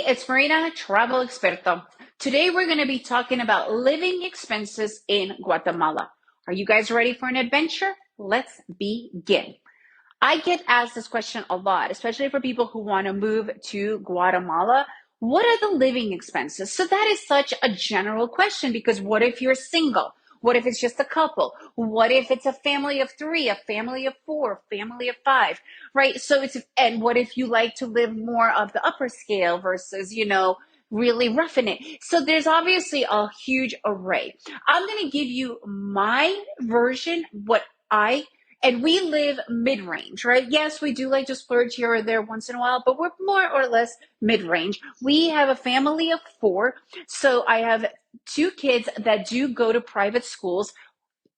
it's Marina, travel experto. Today we're going to be talking about living expenses in Guatemala. Are you guys ready for an adventure? Let's begin. I get asked this question a lot, especially for people who want to move to Guatemala. What are the living expenses? So that is such a general question because what if you're single? What if it's just a couple? What if it's a family of three, a family of four, a family of five, right? And what if you like to live more of the upper scale versus, really roughing it? So there's obviously a huge array. I'm going to give you my version, and we live mid-range, right? Yes, we do like to splurge here or there once in a while, but we're more or less mid-range. We have a family of four. So I have two kids that do go to private schools.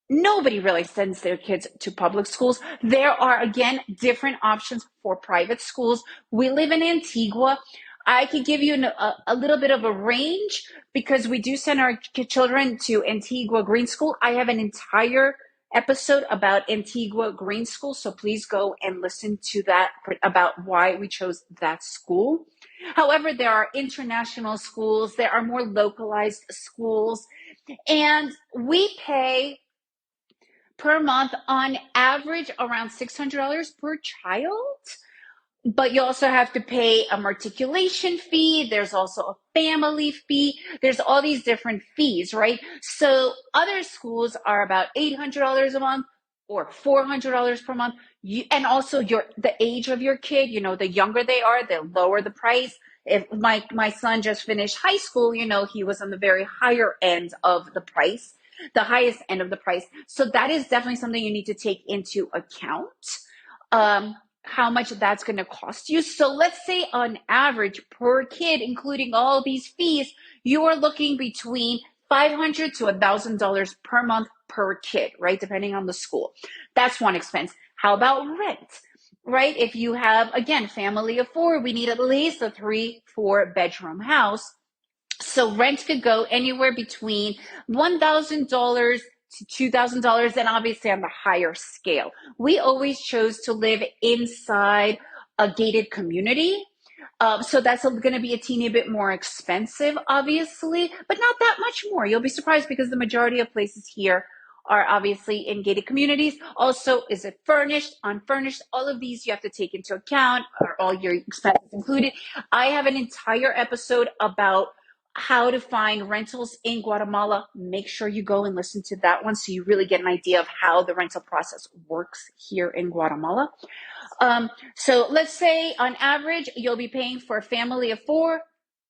Nobody really sends their kids to public schools. There are, again, different options for private schools. We live in Antigua. I could give you a little bit of a range because we do send our children to Antigua Green School. I have an entire episode about Antigua Green School, so please go and listen to that about why we chose that school. However, there are international schools, there are more localized schools, and we pay per month on average around $600 per child. But you also have to pay a matriculation fee. There's also a family fee. There's all these different fees, right? So other schools are about $800 a month or $400 per month. And also the age of your kid, the younger they are, the lower the price. If my son just finished high school, he was on the very higher end of the price, the highest end of the price. So that is definitely something you need to take into account. How much that's going to cost you. So let's say on average per kid, including all these fees, you are looking between $500 to $1,000 per month per kid, right? Depending on the school. That's one expense. How about rent, right? If you have, again, family of four, we need at least a 3-4 bedroom house. So rent could go anywhere between $1,000 to $2,000, and obviously on the higher scale. We always chose to live inside a gated community. So that's going to be a teeny bit more expensive, obviously, but not that much more. You'll be surprised because the majority of places here are obviously in gated communities. Also, is it furnished, unfurnished? All of these you have to take into account. Are all your expenses included? I have an entire episode about how to find rentals in Guatemala. Make sure you go and listen to that one so you really get an idea of how the rental process works here in Guatemala. So let's say on average, you'll be paying for a family of four,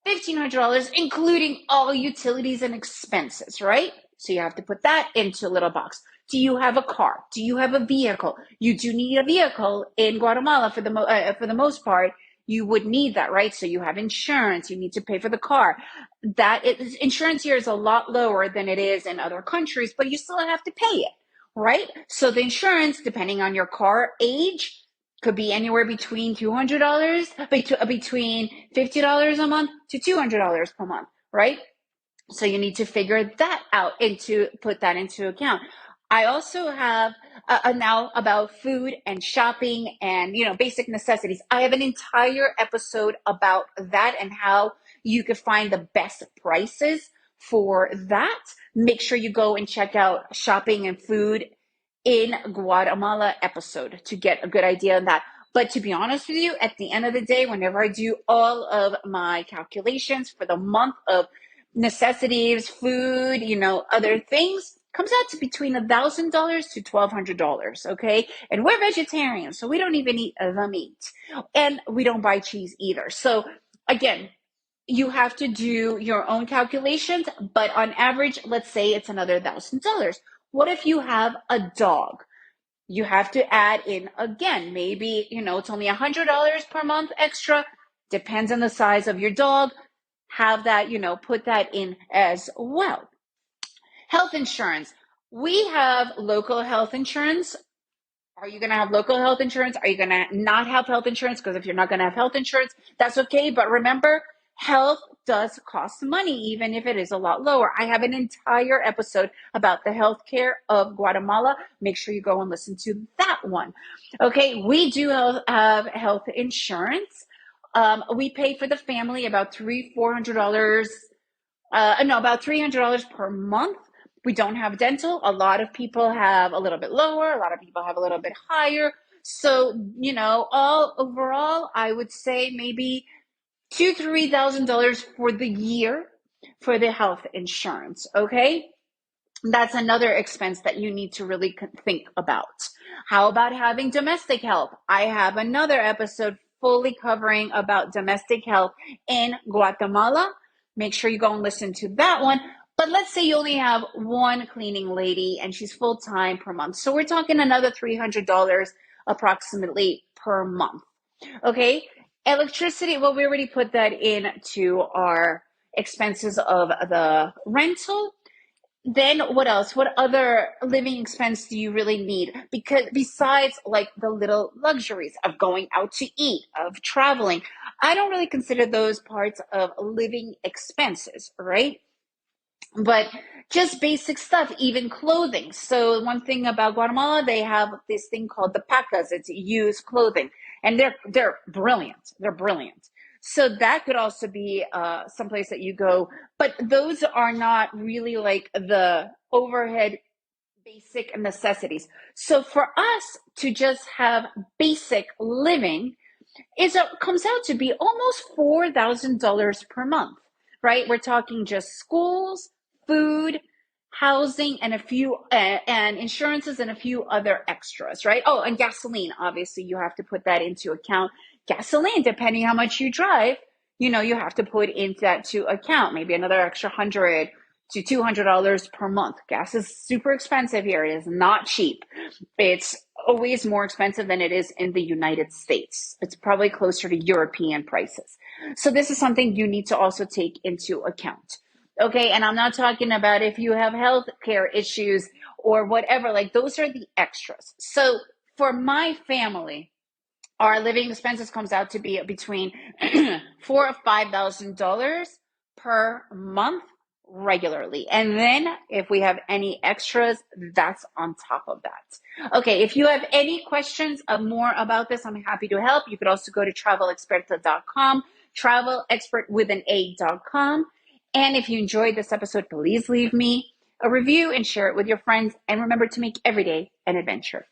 $1,500, including all utilities and expenses, right? So you have to put that into a little box. Do you have a car? Do you have a vehicle? You do need a vehicle in Guatemala for the most part. You would need that, right? So you have insurance. You need to pay for the car. Insurance here is a lot lower than it is in other countries, but you still have to pay it, right? So the insurance, depending on your car age, could be anywhere between between $50 a month to $200 per month, right? So you need to figure that out put that into account. I also have now about food and shopping and, basic necessities. I have an entire episode about that and how you could find the best prices for that. Make sure you go and check out shopping and food in Guatemala episode to get a good idea on that. But to be honest with you, at the end of the day, whenever I do all of my calculations for the month of necessities, food, other things, comes out to between $1,000 to $1,200, okay? And we're vegetarians, so we don't even eat the meat. And we don't buy cheese either. So again, you have to do your own calculations, but on average, let's say it's another $1,000. What if you have a dog? You have to add in again, maybe, it's only $100 per month extra. Depends on the size of your dog. Have that, put that in as well. Health insurance. We have local health insurance. Are you going to have local health insurance? Are you going to not have health insurance? Because if you're not going to have health insurance, that's okay. But remember, health does cost money, even if it is a lot lower. I have an entire episode about the healthcare of Guatemala. Make sure you go and listen to that one. Okay, we do have health insurance. We pay for the family about $400, no, about $300 per month. We don't have dental. A lot of people have a little bit lower. A lot of people have a little bit higher. So, all overall, I would say maybe $2,000 to $3,000 for the year for the health insurance. Okay. That's another expense that you need to really think about. How about having domestic help? I have another episode fully covering about domestic help in Guatemala. Make sure you go and listen to that one. But let's say you only have one cleaning lady and she's full time per month. So we're talking another $300 approximately per month. Okay. Electricity, well, we already put that into our expenses of the rental. Then what else? What other living expense do you really need? Because besides like the little luxuries of going out to eat, of traveling, I don't really consider those parts of living expenses, right? But just basic stuff, even clothing. So one thing about Guatemala, they have this thing called the pacas. It's used clothing, and they're brilliant. They're brilliant. So that could also be someplace that you go, but those are not really like the overhead basic necessities. So for us to just have basic living, comes out to be almost $4,000 per month, right? We're talking just schools, food, housing, and a few and insurances and a few other extras, right? Oh, and gasoline. Obviously, you have to put that into account. Gasoline, depending how much you drive, you have to put into that to account. Maybe another extra $100 to $200 per month. Gas is super expensive here. It is not cheap. It's always more expensive than it is in the United States. It's probably closer to European prices. So this is something you need to also take into account. Okay, and I'm not talking about if you have health care issues or whatever, like those are the extras. So for my family, our living expenses comes out to be between $4,000 or $5,000 per month regularly. And then if we have any extras, that's on top of that. Okay, if you have any questions more about this, I'm happy to help. You could also go to travelexperta.com, travelexpert with an A.com. And if you enjoyed this episode, please leave me a review and share it with your friends. And remember to make every day an adventure.